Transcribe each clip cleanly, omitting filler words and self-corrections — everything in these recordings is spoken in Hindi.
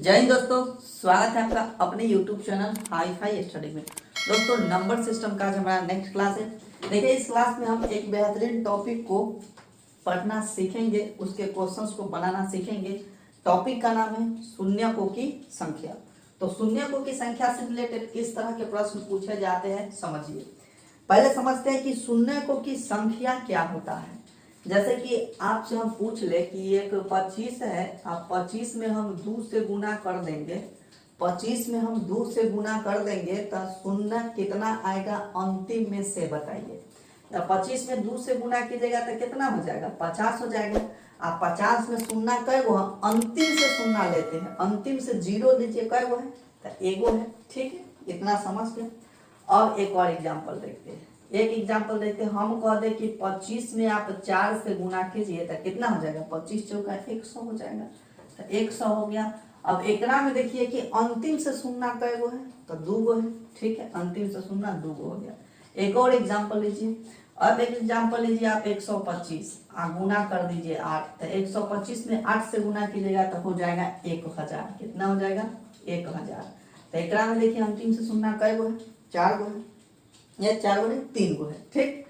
जय हिंद दोस्तों, स्वागत है आपका अपने YouTube channel hi fi study में। दोस्तों नंबर सिस्टम का आज हमारा नेक्स्ट क्लास है। देखिए इस क्लास में हम एक बेहतरीन टॉपिक को पढ़ना सीखेंगे, उसके क्वेश्चंस को बनाना सीखेंगे। टॉपिक का नाम है शून्यकों की संख्या। तो शून्यकों की संख्या से रिलेटेड किस तरह के प्रश्न पूछे जाते हैं समझिए। पहले समझते हैं कि शून्यकों की संख्या क्या होता है। जैसे कि आपसे हम पूछ ले कि एक 25 है, आप 25 में हम 2 से गुना कर देंगे, 25 में हम 2 से गुना कर देंगे तो शून्य कितना आएगा अंतिम में से बताइए। तो 25 में 2 से गुना कीजिएगा तो कितना हो जाएगा, 50 हो जाएगा। आप 50 में शून्य कै गो है, अंतिम से शून्य लेते हैं, अंतिम से 0 लीजिए, कै गो है तो एगो है। ठीक है, इतना समझ के अब एक और एग्जाम्पल देखते हैं। एक एग्जाम्पल देते हैं, हम कह दे कि 25 में आप 4 से गुना कीजिए तो कितना हो जाएगा, 25 चौका 100 हो जाएगा। तो 100 हो गया। अब एकरा में देखिए कि अंतिम से शून्य कै गो है तो 2 गो है। ठीक है, अंतिम से शून्य 2 गो हो गया। एक और एग्जाम्पल लीजिए। अब एक एग्जाम्पल लीजिए, आप 125 गुना कर दीजिए 8, तो 125 में 8 से गुना कीजिएगा तो हो जाएगा 1000। कितना हो जाएगा, 1000। तो एकरा में देखिए अंतिम से शून्य कै गो है, 4 गो है, ये 4 गो नहीं 3 गो है। ठीक,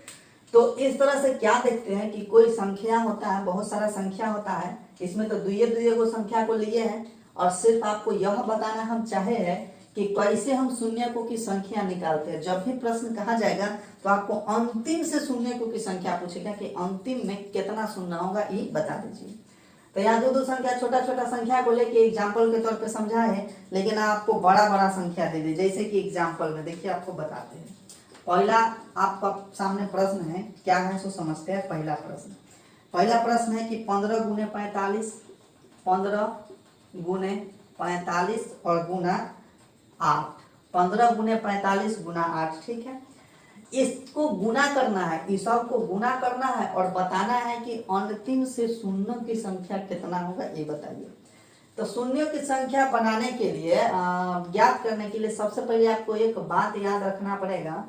तो इस तरह से क्या देखते हैं कि कोई संख्या होता है, बहुत सारा संख्या होता है, इसमें तो दुए दुए को संख्या को लिए हैं और सिर्फ आपको यह बताना हम चाहे है कि कैसे हम शून्यकों की संख्या निकालते हैं। जब भी प्रश्न कहा जाएगा तो आपको अंतिम से शून्यकों की संख्या पूछेगा कि अंतिम में कितना शून्य होगा, ये बता दीजिए। तो यहाँ दो संख्या, छोटा छोटा संख्या को लेके एग्जाम्पल के तौर पे समझा है, लेकिन आपको बड़ा बड़ा संख्या दे दी। जैसे कि एग्जाम्पल में देखिए आपको बताते हैं। पहला आपका सामने प्रश्न है, क्या है सो समझते हैं। पहला प्रश्न है कि 15 गुने 45, 15 गुने 45 और गुना 8, 15 गुने 45 गुना 8। ठीक है, इसको गुना करना है, इस सब को गुना करना है और बताना है कि अंतिम से शून्यों की संख्या कितना होगा, ये बताइए। तो शून्यों की संख्या बनाने के लिए, ज्ञात करने के लिए सबसे पहले आपको एक बात याद रखना पड़ेगा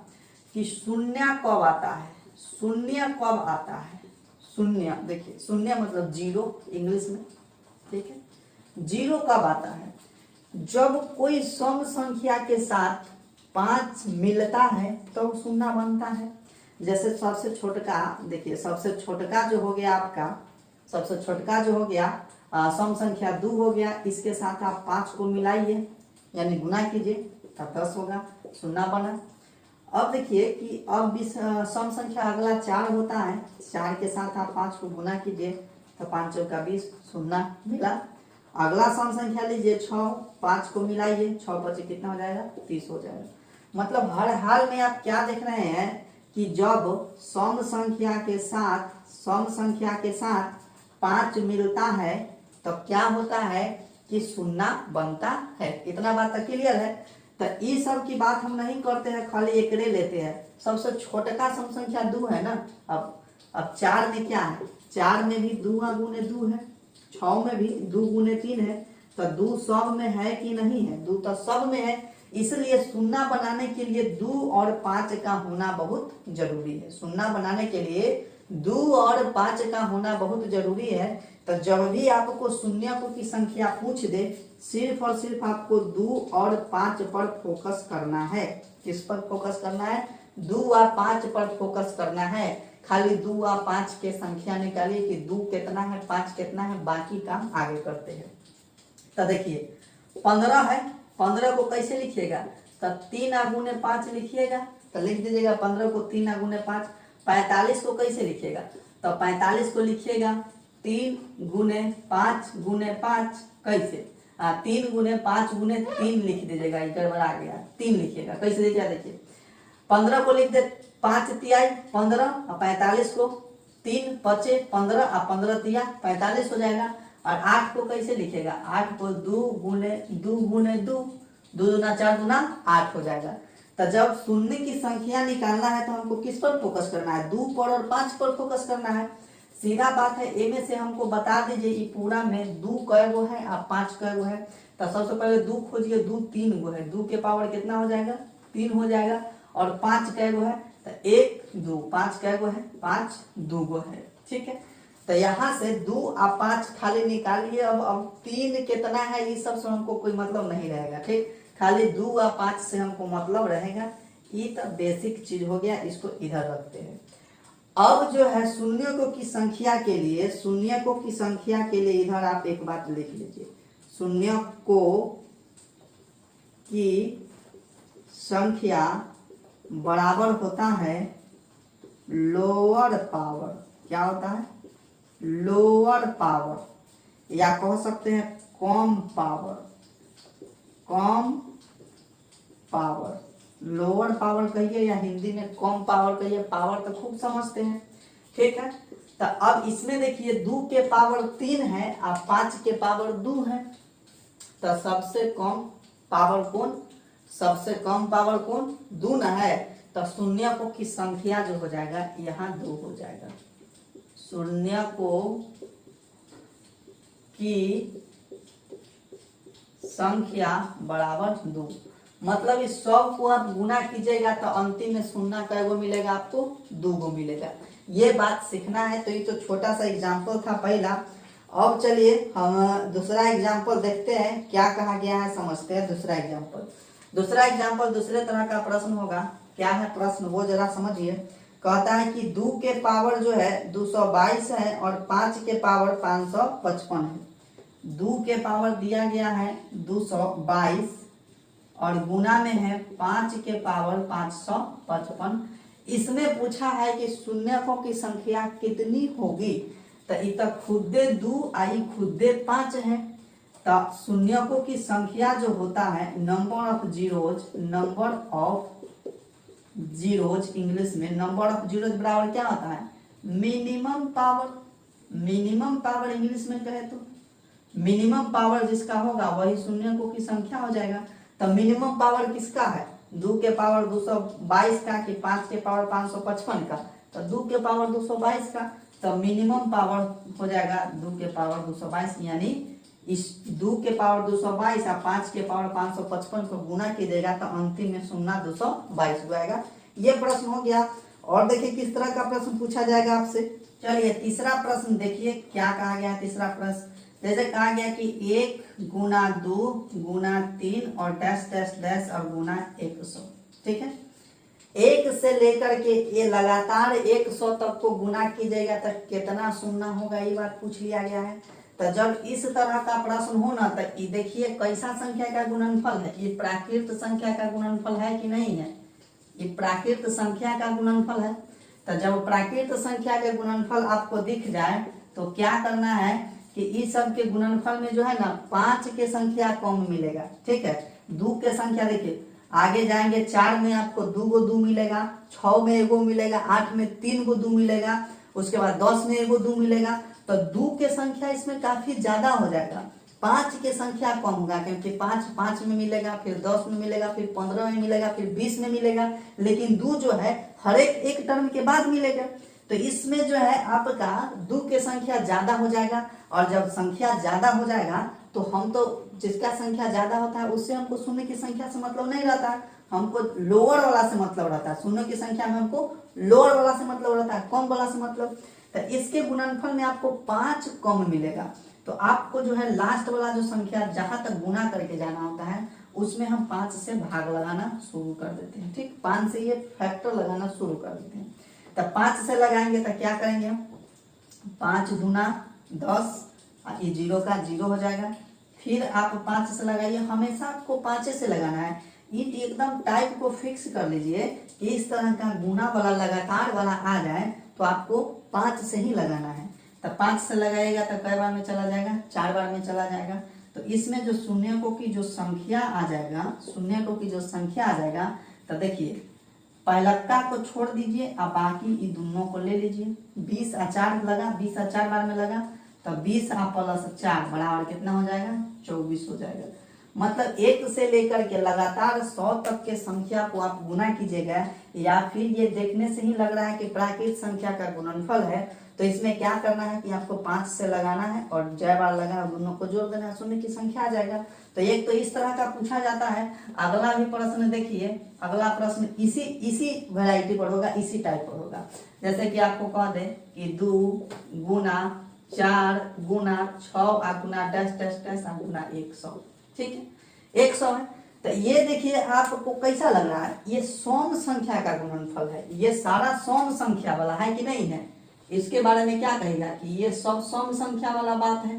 कि शून्य कब आता है। शून्य कब आता है, शून्य देखिए, शून्य मतलब 0 इंग्लिश में। ठीक है, 0 कब आता है, जब कोई सम संख्या के साथ 5 मिलता है तो शून्य बनता है। जैसे सबसे छोटका देखिए, सबसे छोटका जो हो गया आपका, सबसे छोटका जो हो गया सम संख्या 2 हो गया, इसके साथ आप 5 को मिलाइए यानी गुना कीजिए तब 10 होगा, शून्य बना। अब देखिए कि अब सम संख्या अगला 4 होता है, 4 के साथ आप 5 को गुना कीजिए तो 5 चौका 20, शून्य मिला। अगला सम संख्या लीजिए 6, 5 को मिलाइए, 6 बचे कितना हो जाएगा, 30 हो जाएगा। मतलब हर हाल में आप क्या देख रहे हैं कि जब सम संख्या के साथ 5 मिलता है तो क्या होता है कि शून्य बनता है। इतना बात क्लियर है। तो ये सब की बात हम नहीं करते हैं, खाली एकरे लेते हैं। सबसे छोटका सम संख्या 2 है ना। अब 4 में क्या है, 4 में भी 2 गुने 2 है, 6 में भी 2 गुने 3 है। तो 2 सब में है कि नहीं है, 2 तो सब में है। इसलिए शून्य बनाने के लिए 2 और 5 का होना बहुत जरूरी है। शून्य बनाने के लिए 2 और 5 का होना बहुत जरूरी है। तो जब भी आपको शून्यकों की संख्या पूछ दे, सिर्फ और सिर्फ आपको 2 और 5 पर फोकस करना है। किस पर फोकस करना है, 2 और 5 पर फोकस करना है। खाली 2 और 5 के संख्या निकालिए कि 2 कितना है, 5 कितना है, बाकी काम आगे करते हैं। तो देखिए 15 है, 15 को कैसे लिखिएगा, तो 3 गुने 5 लिखिएगा। तो लिख दीजिएगा 15 को 3 गुने 5। 45 को कैसे लिखिएगा, तो 45 को लिखिएगा 3 गुने 5 गुने 5 कैसे, 3 गुने 5 गुने 3 लिख दीजिएगा, इधर आ गया 3 लिखिएगा। कैसे लिखिएगा देखिए, 15 को लिख दे 5 तिहाई 15 और 45 को 3 बचे 15 और 15 तिया 45 हो जाएगा। और 8 को कैसे लिखेगा, 8 को 2 गुने 2 गुने 2, 2 दूना 4 दूना 8 हो जाएगा। तो जब शून्य की संख्या निकालना है तो हमको किस पर फोकस करना है, 2 पर और 5 पर फोकस करना है। सीधा बात है। ए में से हमको बता दीजिए ये पूरा में 2 कै गो है और 5 कै गो है। तो सबसे पहले 2 खोजिए, 2 3 गो है, 2 के पावर कितना हो जाएगा, 3 हो जाएगा। और 5 कै गो है, तो 1 2, 5 कै गो है, 5 2 गो है। ठीक है, तो यहाँ से 2 और 5 खाली निकालिए। अब 3 कितना है ये सब से हमको कोई मतलब नहीं रहेगा, ठीक। खाली 2 और 5 से हमको मतलब रहेगा। ये तो बेसिक चीज हो गया, इसको इधर रखते हैं। अब जो है शून्यकों की संख्या के लिए, शून्यकों की संख्या के लिए इधर आप एक बात लिख लीजिए, शून्यकों की संख्या बराबर होता है लोअर पावर। क्या होता है? लोअर पावर, या कह सकते हैं कम पावर। कम पावर, लोअर पावर कहिए या हिंदी में कम पावर कहिए, पावर तो खूब समझते हैं, ठीक है। तो अब इसमें देखिए 2 के पावर 3 है और 5 के पावर 2 है। तो सबसे कम पावर कौन? सबसे कम पावर कौन? 2 ना है। तो शून्यकों की संख्या जो हो जाएगा यहाँ 2 हो जाएगा। शून्यकों की संख्या बराबर 2, मतलब इस सब को आप गुना कीजिएगा तो अंतिम में शून्य कैगो मिलेगा? आपको 2 गो मिलेगा। ये बात सीखना है। तो ये तो छोटा सा एग्जाम्पल था पहला। अब चलिए हम दूसरा एग्जाम्पल देखते हैं, क्या कहा गया है समझते हैं। दूसरा एग्जाम्पल दूसरे तरह का प्रश्न होगा। क्या है प्रश्न वो जरा समझिए। कहता है कि 2 के पावर जो है 222 है और 5 के पावर 555 है। 2 के पावर दिया गया है 222 और गुना में है 5 के पावर 555। इसमें पूछा है कि शून्यकों की संख्या कितनी होगी। तो इतना खुदे 2 आई खुदे 5 है। तो शून्यकों की संख्या जो होता है नंबर ऑफ जीरोज, इंग्लिश में नंबर ऑफ जीरोज बराबर क्या होता है? Minimum power. Minimum power English में कहे तो मिनिमम पावर जिसका होगा वही शून्यकों की संख्या हो जाएगा। तो मिनिमम पावर किसका है? 2 के पावर 222 का कि 5 के पावर 555 का? तो 2 के पावर 222 का। तो मिनिमम पावर हो जाएगा 2 के पावर 222, यानी इस 2 के पावर 222 और 5 के पावर 555 को गुना कीजिएगा तो अंतिम में 222 हो जाएगा। ये प्रश्न हो गया। और देखिए किस तरह का प्रश्न पूछा जाएगा आपसे। चलिए तीसरा प्रश्न देखिए क्या कहा गया है। तीसरा प्रश्न जैसे कहा गया कि 1 गुना 2 गुना 3 और डैश डैश डैश और गुना 100, ठीक है। 1 से लेकर के ये लगातार 100 तक को गुना कीजिएगा तो कितना शून्य होगा, ये बात पूछ लिया गया है। तो जब इस तरह का प्रश्न हो ना, तो ये देखिए कैसा संख्या का गुणनफल है। ये प्राकृत संख्या का गुणनफल है कि नहीं है? ये प्राकृत संख्या का गुणनफल है। तो जब प्राकृत संख्या के गुणनफल आपको दिख जाए तो क्या करना है कि इस सब के गुणनफल में जो है ना 5 के संख्या कम मिलेगा, ठीक है। 2 के संख्या देखिए आगे जाएंगे, 4 में आपको 2 गो 2 मिलेगा, 6 में 1 गो मिलेगा, 8 में 3 गो 2 मिलेगा, उसके बाद 10 में 1 गो 2 मिलेगा। तो 2 के संख्या इसमें काफी ज्यादा हो जाएगा। 5 के संख्या कम होगा क्योंकि 5 में मिलेगा, फिर 10 में मिलेगा, फिर 15 में मिलेगा, फिर 20 में मिलेगा, लेकिन 2 जो है हर एक टर्म के बाद मिलेगा। तो इसमें जो है आपका 2 के संख्या ज्यादा हो जाएगा। और जब संख्या ज्यादा हो जाएगा तो हम तो जिसका संख्या ज्यादा होता है उससे हमको शून्य की संख्या से मतलब नहीं रहता है, हमको लोअर वाला से मतलब रहता है। शून्य की संख्या में हमको लोअर वाला से मतलब रहता है, कम वाला से मतलब। तो इसके गुणनफल में आपको 5 कम मिलेगा। तो आपको जो है लास्ट वाला जो संख्या जहां तक गुना करके जाना होता है उसमें हम 5 से भाग लगाना शुरू कर देते हैं, ठीक। 5 से ये फैक्टर लगाना शुरू कर देते हैं। तो 5 से लगाएंगे तो क्या करेंगे हम? 5 गुना 10, ये 0 का 0 हो जाएगा। फिर आप 5 से लगाइए, हमेशा आपको 5 से लगाना है। ये एकदम टाइप को फिक्स कर लीजिए कि इस तरह का गुना वाला लगातार वाला आ जाए तो आपको 5 से ही लगाना है। तो 5 से लगाएगा तो कई बार में चला जाएगा? 4 बार में चला जाएगा। तो इसमें जो शून्यकों की जो संख्या आ जाएगा, शून्यकों की जो संख्या आ जाएगा, तो देखिए पहलक्का को छोड़ दीजिए और बाकी ये दोनों को ले लीजिए। 20 और 4 लगा, 20 और 4 बार में लगा तो 20 प्लस 4 बराबर कितना हो जाएगा? 24 हो जाएगा। मतलब 1 से लेकर के लगातार 100 तक के संख्या को आप गुना कीजिएगा, या फिर ये देखने से ही लग रहा है कि प्राकृत संख्या का गुणनफल है, तो इसमें क्या करना है कि आपको 5 से लगाना है और जय बार लगा दोनों को जोड़ देना है, शून्य की संख्या आ जाएगा। तो एक तो इस तरह का पूछा जाता है। अगला भी प्रश्न देखिए, अगला प्रश्न इसी वैरायटी पर होगा, इसी टाइप पर होगा। जैसे कि आपको कह दे कि 2 गुना 4 गुना 6 गुना डैश डैश डैश गुना 100। ठीक है, 100 है। तो ये देखिए आपको कैसा लग रहा है, ये सम संख्या का गुणनफल है, ये सारा सम संख्या वाला है कि नहीं है। इसके बारे में क्या कहेगा कि ये सब सम संख्या वाला बात है।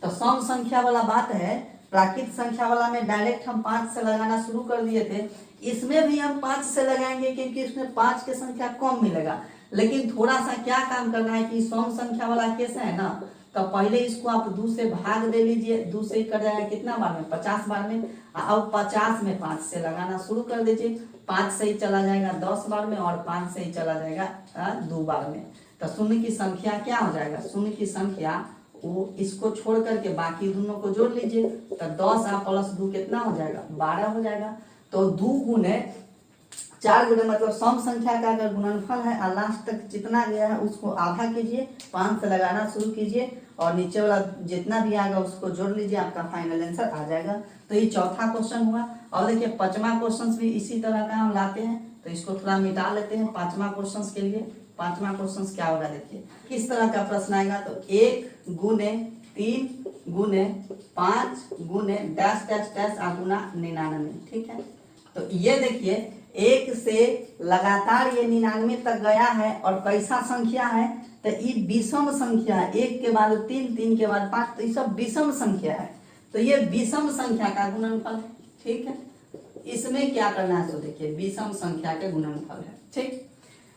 तो सम संख्या वाला बात है, प्राकृत संख्या वाला में डायरेक्ट हम 5 से लगाना शुरू कर दिए थे, इसमें भी हम 5 से लगाएंगे क्योंकि इसमें 5 की संख्या कम मिलेगा। लेकिन थोड़ा सा क्या काम करना है कि सम संख्या वाला कैसे है ना, तो पहले इसको आप 2 से भाग दे लीजिए, 2 से कर जाएगा कितना बार में, 50 बार में। अब 50 में 5 से लगाना शुरू कर दीजिए, 5 से ही चला जाएगा 10 बार में और 5 से ही चला जाएगा 2 बार में। तो शून्य की संख्या क्या हो जाएगा, शून्य की संख्या वो इसको छोड़ करके बाकी दोनों को जोड़ लीजिए, तो 10 प्लस 2 कितना हो जाएगा, 12 हो जाएगा। तो 2 गुने 4 गुने मतलब सम संख्या का अगर गुणनफल है और लास्ट तक जितना गया है उसको आधा कीजिए, 5 से लगाना शुरू कीजिए और नीचे वाला जितना भी आएगा उसको जोड़ लीजिए, आपका फाइनल आंसर आ जाएगा। तो ये चौथा क्वेश्चन हुआ। और देखिए 5वां क्वेश्चन भी इसी तरह का हम लाते हैं, तो इसको थोड़ा मिटा लेते हैं 5वां क्वेश्चन के लिए। 5वां क्वेश्चन क्या होगा, देखिए किस तरह का प्रश्न आएगा। तो 1 गुने 3 गुने 5 गुने डैश डैश डैश गुना 99। ठीक है, तो ये देखिए 1 से लगातार ये 99 तक गया है और कैसा संख्या है, तो ये विषम संख्या है। 1 के बाद 3, 3 के बाद 5, तो ये सब विषम संख्या है। तो ये विषम संख्या का गुणनफल है। ठीक है, इसमें क्या करना है, तो देखिए विषम संख्या के गुणनफल है। ठीक,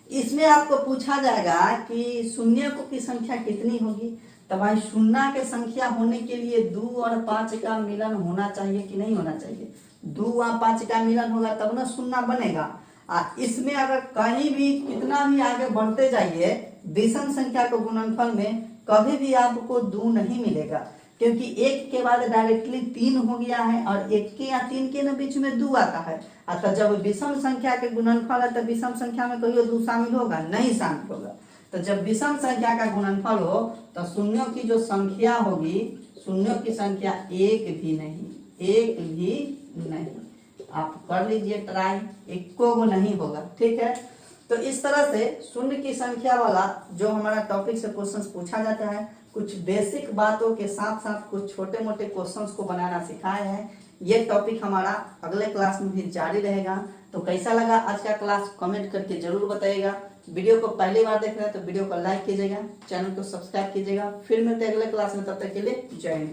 इसमें आपको पूछा जाएगा कि शून्य की संख्या कितनी होगी। तो भाई शून्य के संख्या होने के लिए 2 और 5 का मिलन होना चाहिए कि नहीं होना चाहिए। 2 और 5 का मिलन होगा तब ना शून्य बनेगा। इसमें अगर कहीं भी कितना भी आगे बढ़ते जाइए विषम संख्या के गुणनफल में कभी भी आपको 2 नहीं मिलेगा, क्योंकि 1 के बाद डायरेक्टली 3 हो गया है और 1 के या 3 के न बीच में 2 आता है। अतः जब विषम संख्या के गुणनफल है तो विषम संख्या में कहियो 2 शामिल होगा, नहीं शामिल होगा। तो जब विषम संख्या का गुणनफल हो तो शून्यों की जो संख्या होगी, शून्यों की संख्या एक भी नहीं। आप कर लीजिए ट्राई, 1 को नहीं होगा। ठीक है, तो इस तरह से शून्य की संख्या वाला जो हमारा टॉपिक से क्वेश्चंस पूछा जाता है, कुछ बेसिक बातों के साथ साथ कुछ छोटे मोटे क्वेश्चंस को बनाना सिखाए हैं। ये टॉपिक हमारा अगले क्लास में भी जारी रहेगा। तो कैसा लगा आज का क्लास कमेंट करके जरूर बताइएगा। वीडियो को पहली बार देख रहे हैं तो वीडियो को लाइक कीजिएगा, चैनल को सब्सक्राइब कीजिएगा। फिर मिलते हैं अगले क्लास में, तब तक के लिए जय हिंद।